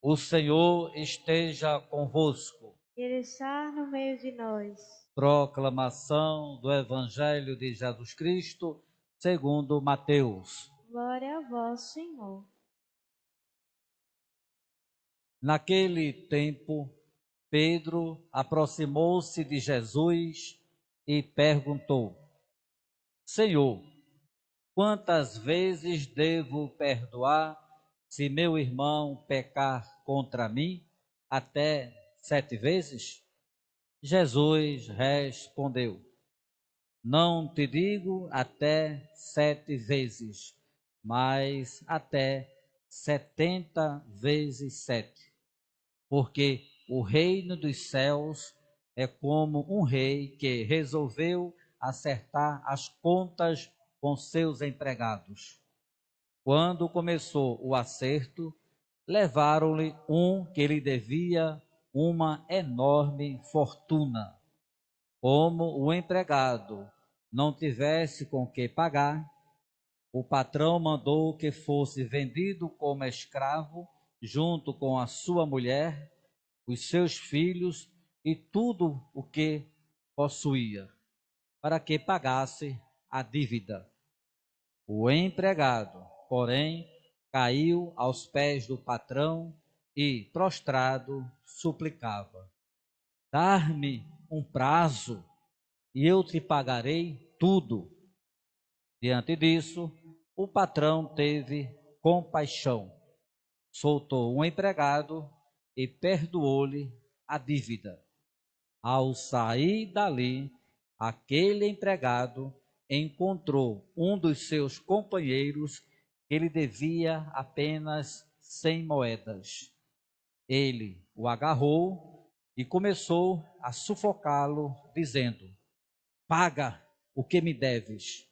O Senhor esteja convosco. Ele está no meio de nós. Proclamação do Evangelho de Jesus Cristo, segundo Mateus. Glória a vós, Senhor. Naquele tempo, Pedro aproximou-se de Jesus e perguntou: Senhor, quantas vezes devo perdoar se meu irmão pecar contra mim? Até 7 vezes? Jesus respondeu: Não te digo até 7 vezes, mas até 70 vezes 7. Porque o reino dos céus é como um rei que resolveu acertar as contas com seus empregados. Quando começou o acerto, levaram-lhe um que lhe devia uma enorme fortuna. Como o empregado não tivesse com que pagar, o patrão mandou que fosse vendido como escravo, junto com a sua mulher, os seus filhos e tudo o que possuía, para que pagasse a dívida. O empregado, porém, caiu aos pés do patrão e, prostrado, suplicava: Dar-me um prazo e eu te pagarei tudo. Diante disso, o patrão teve compaixão, soltou um empregado e perdoou-lhe a dívida. Ao sair dali, aquele empregado encontrou um dos seus companheiros que lhe devia apenas 100 moedas. Ele o agarrou e começou a sufocá-lo, dizendo: Paga o que me deves.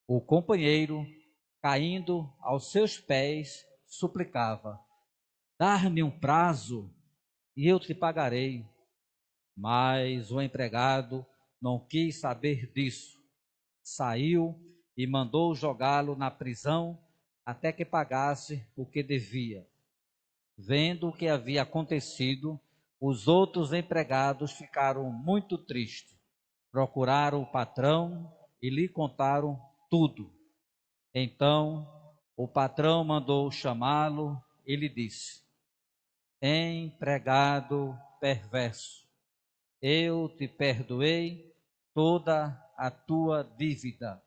O companheiro, caindo aos seus pés, suplicava: Dar-me um prazo e eu te pagarei. Mas o empregado não quis saber disso. Saiu e mandou jogá-lo na prisão até que pagasse o que devia. Vendo o que havia acontecido, os outros empregados ficaram muito tristes. Procuraram o patrão e lhe contaram tudo. Então o patrão mandou chamá-lo e lhe disse: Empregado perverso, eu te perdoei toda a tua dívida,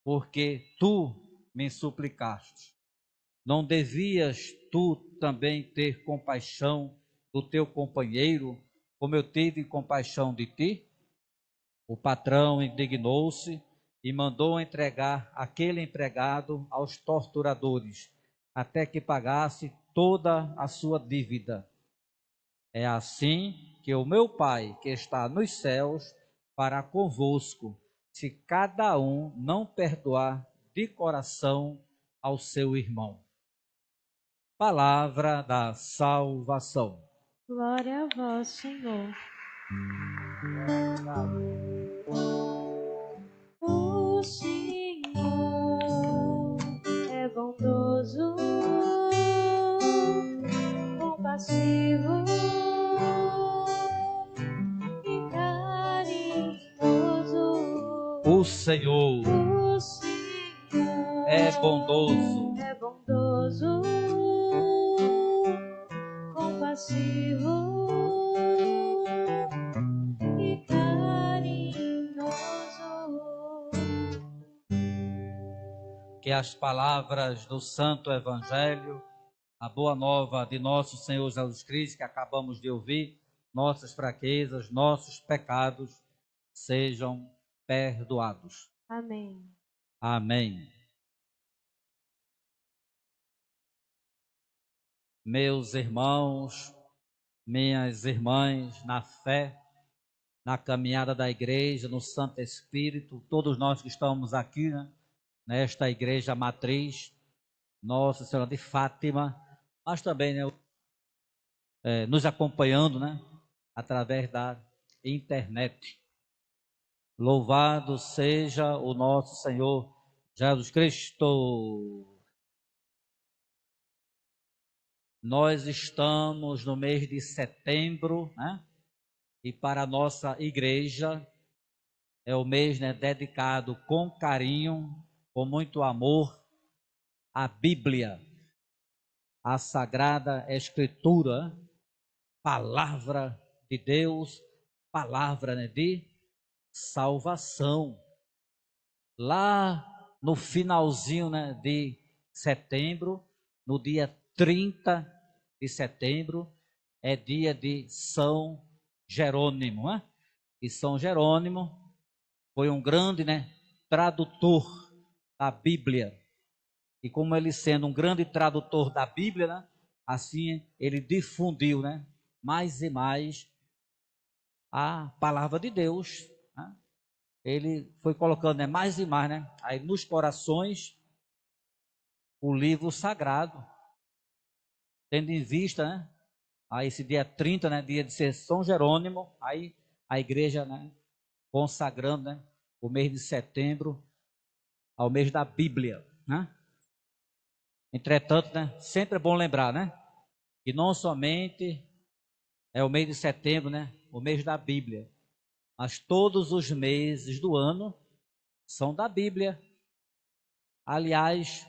porque tu me suplicaste. Não devias tu também ter compaixão do teu companheiro, como eu tive compaixão de ti? O patrão indignou-se e mandou entregar aquele empregado aos torturadores, até que pagasse toda a sua dívida. É assim que o meu Pai, que está nos céus, fará convosco, se cada um não perdoar de coração ao seu irmão. Palavra da salvação. Glória a vós, Senhor. O Senhor é bondoso, compassivo e carinhoso. O Senhor O Senhor é bondoso, é bondoso, compassivo e carinhoso. que as palavras do Santo Evangelho, a boa nova de nosso Senhor Jesus Cristo, que acabamos de ouvir, nossas fraquezas, nossos pecados, sejam perdoados. Amém. Amém. Meus irmãos, minhas irmãs, na fé, na caminhada da igreja, no Santo Espírito, todos nós que estamos aqui, né, nesta igreja matriz, Nossa Senhora de Fátima, mas também, né, nos acompanhando, né, através da internet. Louvado seja o nosso Senhor Jesus Cristo. Nós estamos no mês de setembro, né? E para a nossa igreja é o mês, né, dedicado com carinho, com muito amor à Bíblia, à Sagrada Escritura, palavra de Deus, palavra, né, de salvação. Lá no finalzinho, né, de setembro, no dia 30 de setembro, é dia de São Jerônimo, né? E São Jerônimo foi um grande, né, tradutor da Bíblia. E como ele sendo um grande tradutor da Bíblia, né, assim ele difundiu, né, mais e mais a palavra de Deus, né? Ele foi colocando, né, mais e mais, né, aí nos corações o livro sagrado, tendo em vista, né, a esse dia 30, né, dia de ser São Jerônimo, aí a igreja, né, consagrando, né, o mês de setembro ao mês da Bíblia, né? Entretanto, né, sempre é bom lembrar, né, que não somente é o mês de setembro, né, o mês da Bíblia, mas todos os meses do ano são da Bíblia. Aliás,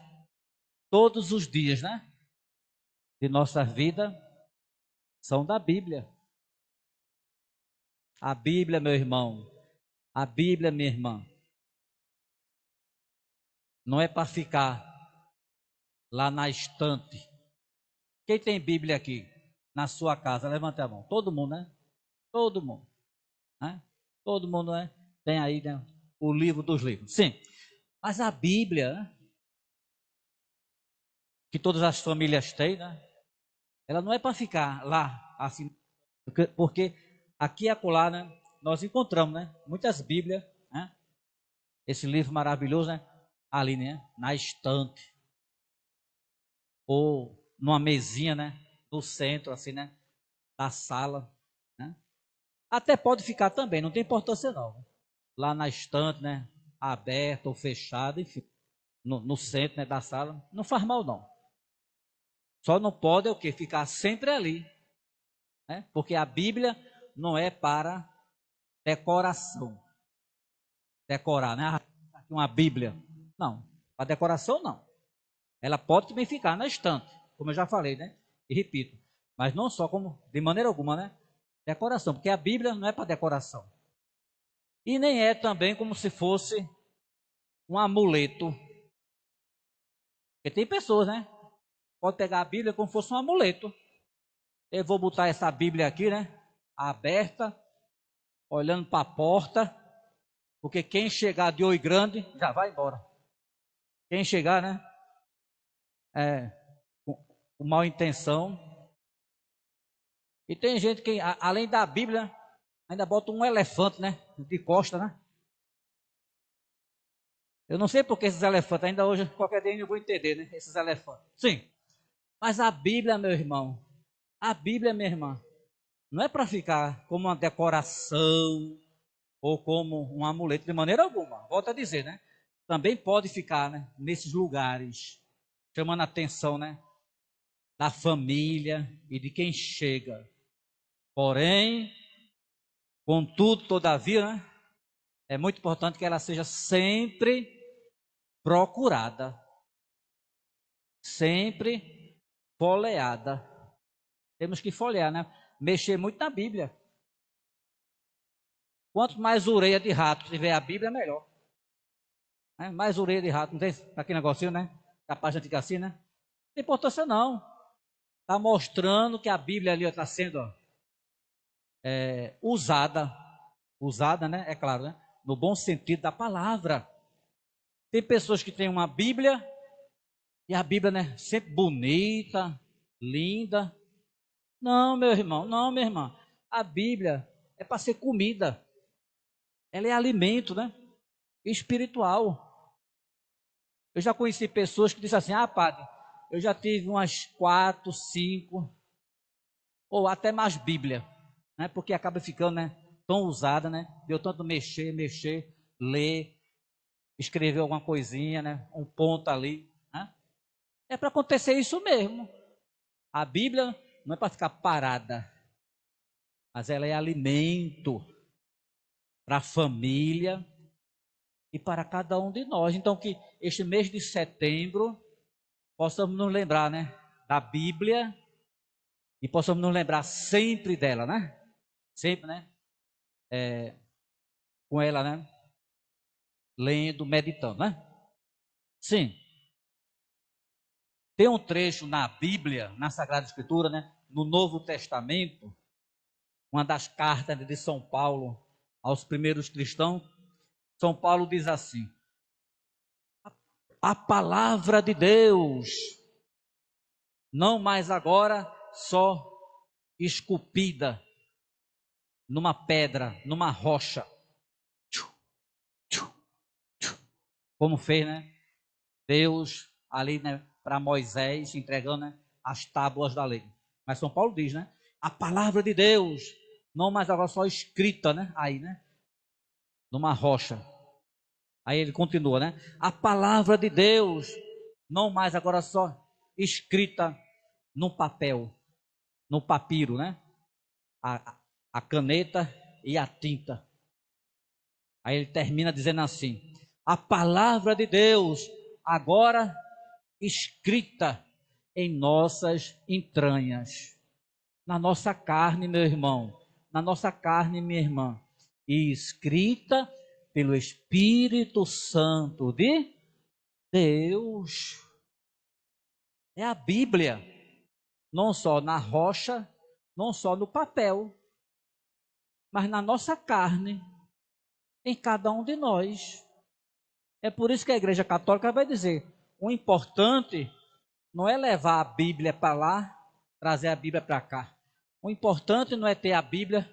todos os dias, né, de nossa vida são da Bíblia. A Bíblia, meu irmão, a Bíblia, minha irmã, não é para ficar lá na estante. Quem tem Bíblia aqui na sua casa? Levante a mão. Todo mundo, né? Todo mundo, né? Todo mundo, né, tem aí, né, o livro dos livros. Sim, mas a Bíblia, né, que todas as famílias têm, né, ela não é para ficar lá assim, porque aqui e acolá, né, nós encontramos, né, muitas Bíblias, né, esse livro maravilhoso, né, ali, né, na estante ou numa mesinha, né, no centro, assim, né, da sala, né. Até pode ficar também, não tem importância não. Lá na estante, né, aberta ou fechada, enfim, no centro, né, da sala, não faz mal não. Só não pode é o quê? Ficar sempre ali, né? Porque a Bíblia não é para decoração. Decorar, né? Aqui uma Bíblia. Não, para decoração não. Ela pode também ficar na estante, como eu já falei, né? E repito, mas não só como, de maneira alguma, né? Decoração, porque a Bíblia não é para decoração. E nem é também como se fosse um amuleto. Porque tem pessoas, né? Pode pegar a Bíblia como se fosse um amuleto. Eu vou botar essa Bíblia aqui, né? Aberta, olhando para a porta, porque quem chegar de oi grande já vai embora. Quem chegar, né? Com mal intenção. E tem gente que, além da Bíblia, ainda bota um elefante, né? De costa, né? Eu não sei porque esses elefantes, ainda hoje, qualquer dia eu vou entender, né? Esses elefantes. Sim. Mas a Bíblia, meu irmão, a Bíblia, minha irmã, não é para ficar como uma decoração ou como um amuleto de maneira alguma. Volto a dizer, né? Também pode ficar, né, nesses lugares, chamando a atenção, né, da família e de quem chega. Porém, contudo, todavia, né, é muito importante que ela seja sempre procurada, sempre folheada. Temos que folhear, né? Mexer muito na Bíblia. Quanto mais orelha de rato tiver a Bíblia, melhor. Né? Mais orelha de rato, não tem aquele negocinho, né? A página fica assim, né? Não tem importância não. Está mostrando que a Bíblia ali está sendo usada, né? É claro, né? No bom sentido da palavra. Tem pessoas que têm uma Bíblia e a Bíblia, né? Sempre bonita, linda. Não, meu irmão, não, minha irmã. A Bíblia é para ser comida. Ela é alimento, né? Espiritual. Eu já conheci pessoas que disseram assim: ah, padre, eu já tive umas 4, 5 ou até mais Bíblia, né? Porque acaba ficando, né, tão usada, né? Deu tanto mexer, ler, escrever alguma coisinha, né? Um ponto ali, né? É para acontecer isso mesmo. A Bíblia não é para ficar parada, mas ela é alimento para a família e para cada um de nós. Então, que este mês de setembro possamos nos lembrar, né, da Bíblia e possamos nos lembrar sempre dela, né? Sempre, né? Com ela, né? Lendo, meditando, né? Sim. Tem um trecho na Bíblia, na Sagrada Escritura, né? No Novo Testamento, uma das cartas de São Paulo aos primeiros cristãos. São Paulo diz assim: a palavra de Deus, não mais agora só esculpida numa pedra, numa rocha, como fez, né? Deus ali, né, para Moisés, entregando, né, as tábuas da lei. Mas São Paulo diz, né? A palavra de Deus, não mais agora só escrita, né? Aí, né? Numa rocha. Aí ele continua, né? A palavra de Deus, não mais agora só escrita num papel, no papiro, né? A caneta e a tinta. Aí ele termina dizendo assim: a palavra de Deus, agora escrita em nossas entranhas, na nossa carne, meu irmão, na nossa carne, minha irmã, e escrita pelo Espírito Santo de Deus. É a Bíblia, não só na rocha, não só no papel, mas na nossa carne, em cada um de nós. É por isso que a Igreja Católica vai dizer: o importante não é levar a Bíblia para lá, trazer a Bíblia para cá. O importante não é ter a Bíblia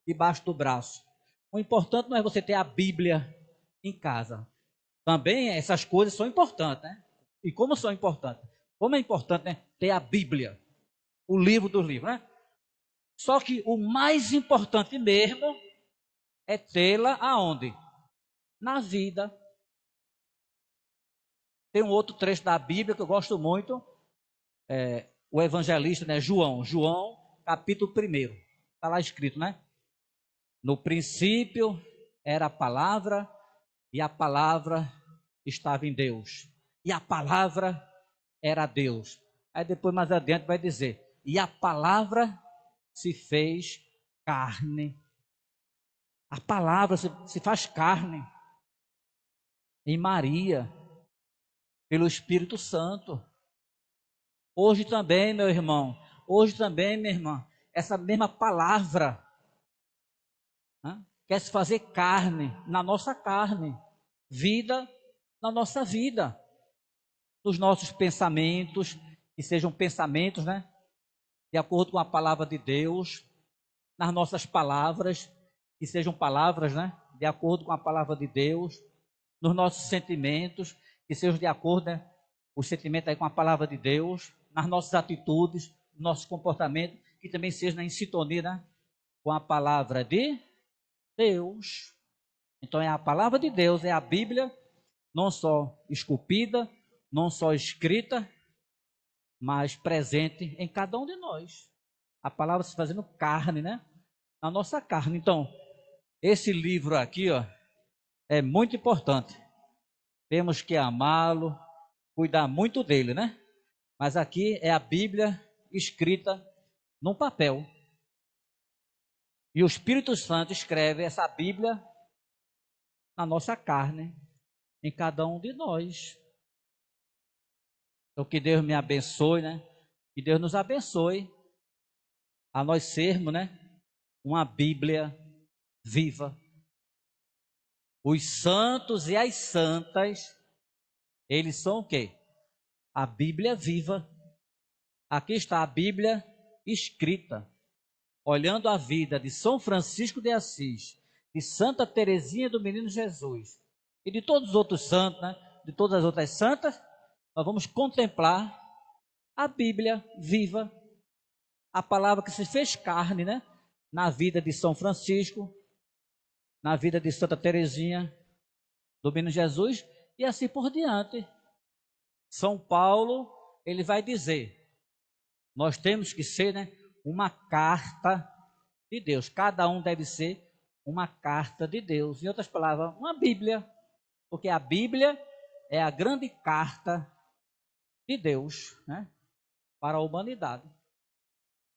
debaixo do braço. O importante não é você ter a Bíblia em casa. Também essas coisas são importantes, né? E como são importantes? Como é importante, né, ter a Bíblia, o livro dos livros, né? Só que o mais importante mesmo é tê-la aonde? Na vida. Tem um outro trecho da Bíblia que eu gosto muito, o evangelista, né, João, capítulo 1. Está lá escrito, né? No princípio era a palavra, e a palavra estava em Deus. E a palavra era Deus. Aí depois, mais adiante, vai dizer: e a palavra se fez carne. A palavra se faz carne em Maria, pelo Espírito Santo. Hoje também, meu irmão, hoje também, minha irmã, essa mesma palavra, né, quer se fazer carne na nossa carne, vida na nossa vida, nos nossos pensamentos, que sejam pensamentos, né, de acordo com a palavra de Deus, nas nossas palavras, que sejam palavras, né, de acordo com a palavra de Deus, nos nossos sentimentos, que sejam de acordo, né, os sentimentos aí com a palavra de Deus, nas nossas atitudes, no nosso comportamento, que também seja em sintonia, né, com a palavra de Deus. Então é a palavra de Deus, é a Bíblia, não só esculpida, não só escrita, mas presente em cada um de nós. A palavra se fazendo carne, né? Na nossa carne. Então, esse livro aqui, ó, é muito importante. Temos que amá-lo, cuidar muito dele, né? Mas aqui é a Bíblia escrita num papel. E o Espírito Santo escreve essa Bíblia na nossa carne, em cada um de nós. Então que Deus me abençoe, né? Que Deus nos abençoe a nós sermos, né, uma Bíblia viva. Os santos e as santas, eles são o quê? A Bíblia viva. Aqui está a Bíblia escrita, olhando a vida de São Francisco de Assis, de Santa Teresinha do Menino Jesus e de todos os outros santos, né? De todas as outras santas, nós vamos contemplar a Bíblia viva, a palavra que se fez carne, né? Na vida de São Francisco, na vida de Santa Teresinha do Menino Jesus e assim por diante. São Paulo, ele vai dizer: Nós temos que ser, né, uma carta de Deus. Cada um deve ser uma carta de Deus. Em outras palavras, uma Bíblia. Porque a Bíblia é a grande carta de Deus, né, para a humanidade.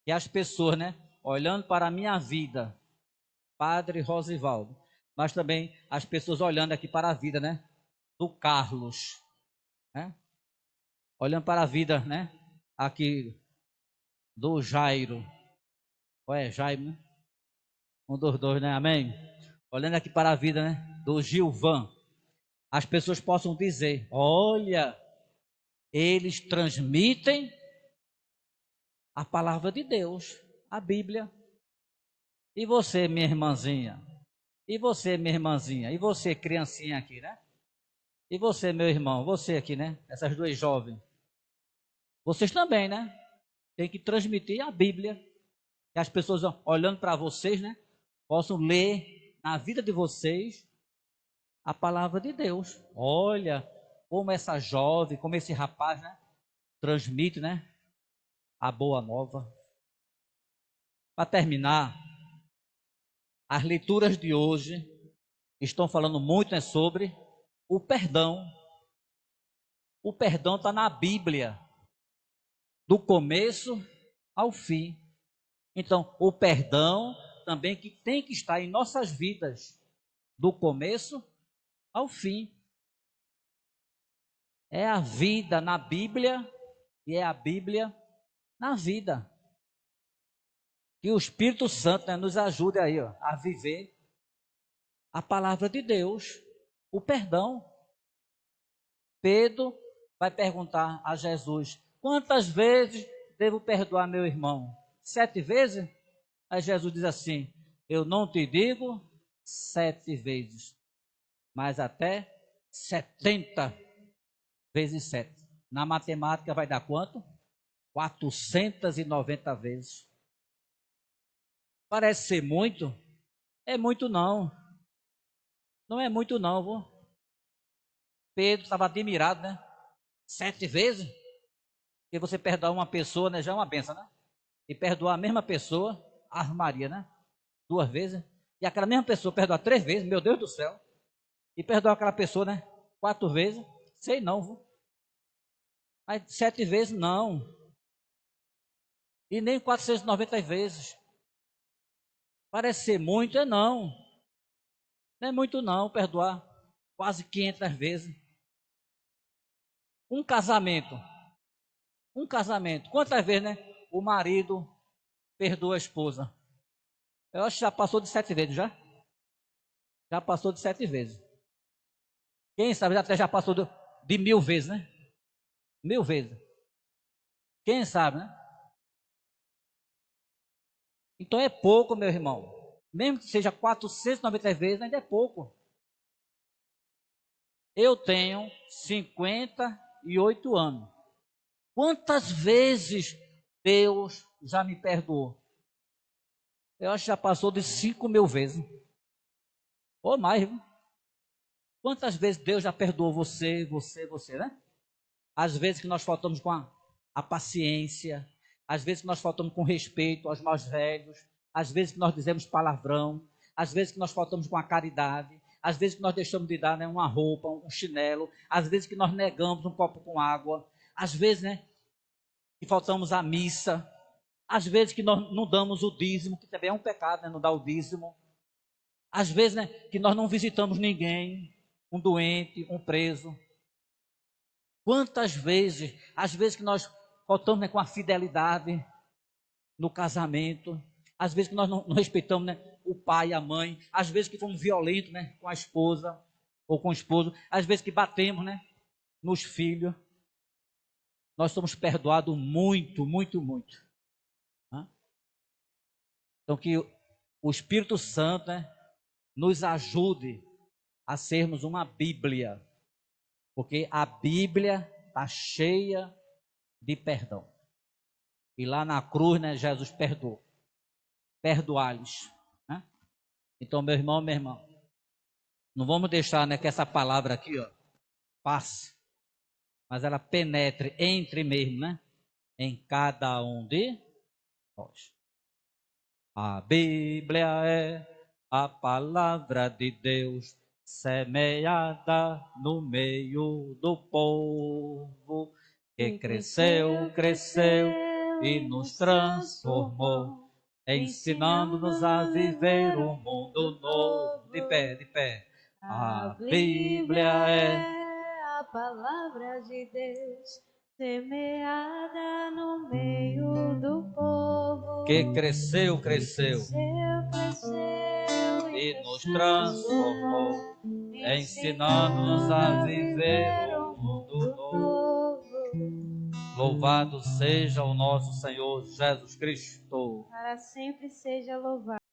E as pessoas, né, olhando para a minha vida, Padre Rosivaldo, mas também as pessoas olhando aqui para a vida, né, do Carlos, né, olhando para a vida, né, aqui do Jairo, ou é Jairo, né? Um dos dois, né, amém? Olhando aqui para a vida, né, do Gilvan, as pessoas possam dizer, olha, eles transmitem a palavra de Deus, a Bíblia. E você, minha irmãzinha? E você, minha irmãzinha? E você, criancinha aqui, né? E você, meu irmão? Você aqui, né? Essas duas jovens. Vocês também, né? Tem que transmitir a Bíblia. Que as pessoas, olhando para vocês, né? Possam ler na vida de vocês a palavra de Deus. Olha como essa jovem, como esse rapaz, né? Transmite, né? A boa nova. Para terminar, as leituras de hoje estão falando muito, né, sobre o perdão. O perdão está na Bíblia, do começo ao fim. Então, o perdão também que tem que estar em nossas vidas, do começo ao fim. É a vida na Bíblia e é a Bíblia na vida. Que o Espírito Santo, né, nos ajude aí, ó, a viver a palavra de Deus, o perdão. Pedro vai perguntar a Jesus: quantas vezes devo perdoar meu irmão? 7 vezes? Aí Jesus diz assim: eu não te digo 7 vezes, mas até 70 vezes 7. Na matemática vai dar quanto? 490 vezes. Parece ser muito? É muito não. Não é muito não, vô. Pedro estava admirado, né? 7 vezes? Porque você perdoar uma pessoa, né, já é uma benção, né? E perdoar a mesma pessoa, Ave Maria, né? 2 vezes. E aquela mesma pessoa perdoar 3 vezes, meu Deus do céu. E perdoar aquela pessoa, né? 4 vezes, sei não, vô. Mas 7 vezes, não. E nem 490 vezes. Parece ser muito, é não. Não é muito não, perdoar quase 500 vezes. Um casamento. Um casamento. Quantas vezes, né? O marido perdoa a esposa? Eu acho que já passou de 7 vezes, já? Já passou de 7 vezes. Quem sabe até já passou de 1000 vezes, né? 1000 vezes. Quem sabe, né? Então é pouco, meu irmão. Mesmo que seja 490 vezes, ainda é pouco. Eu tenho 58 anos. Quantas vezes Deus já me perdoou? Eu acho que já passou de 5.000 vezes. Ou mais, viu? Quantas vezes Deus já perdoou você, né? Às vezes que nós faltamos com a paciência, às vezes que nós faltamos com respeito aos mais velhos, às vezes que nós dizemos palavrão, às vezes que nós faltamos com a caridade, às vezes que nós deixamos de dar, né, uma roupa, um chinelo, às vezes que nós negamos um copo com água, às vezes, né, que faltamos à missa, às vezes que nós não damos o dízimo, que também é um pecado, né, não dar o dízimo, às vezes, né, que nós não visitamos ninguém, um doente, um preso. Quantas vezes, às vezes que nós faltamos, né, com a fidelidade no casamento, às vezes que nós não respeitamos, né, o pai e a mãe, às vezes que fomos violentos, né, com a esposa ou com o esposo, às vezes que batemos, né, nos filhos. Nós somos perdoados muito, muito, muito. Né? Então que o Espírito Santo, né, nos ajude a sermos uma Bíblia, porque a Bíblia está cheia de perdão. E lá na cruz, né, Jesus perdoou. Perdoar-lhes. Né? Então, meu irmão, minha irmã, não vamos deixar, né, que essa palavra aqui, ó, passe, mas ela penetre, entre mesmo, né? em cada um de nós. A Bíblia é a palavra de Deus semeada no meio do povo, que cresceu, cresceu e nos transformou, ensinando-nos a viver um mundo novo. De pé, de pé. A Bíblia é a palavra de Deus semeada no meio do povo, que cresceu, cresceu e nos transformou, ensinando-nos a viver um mundo novo. Louvado seja o nosso Senhor Jesus Cristo. Para sempre seja louvado.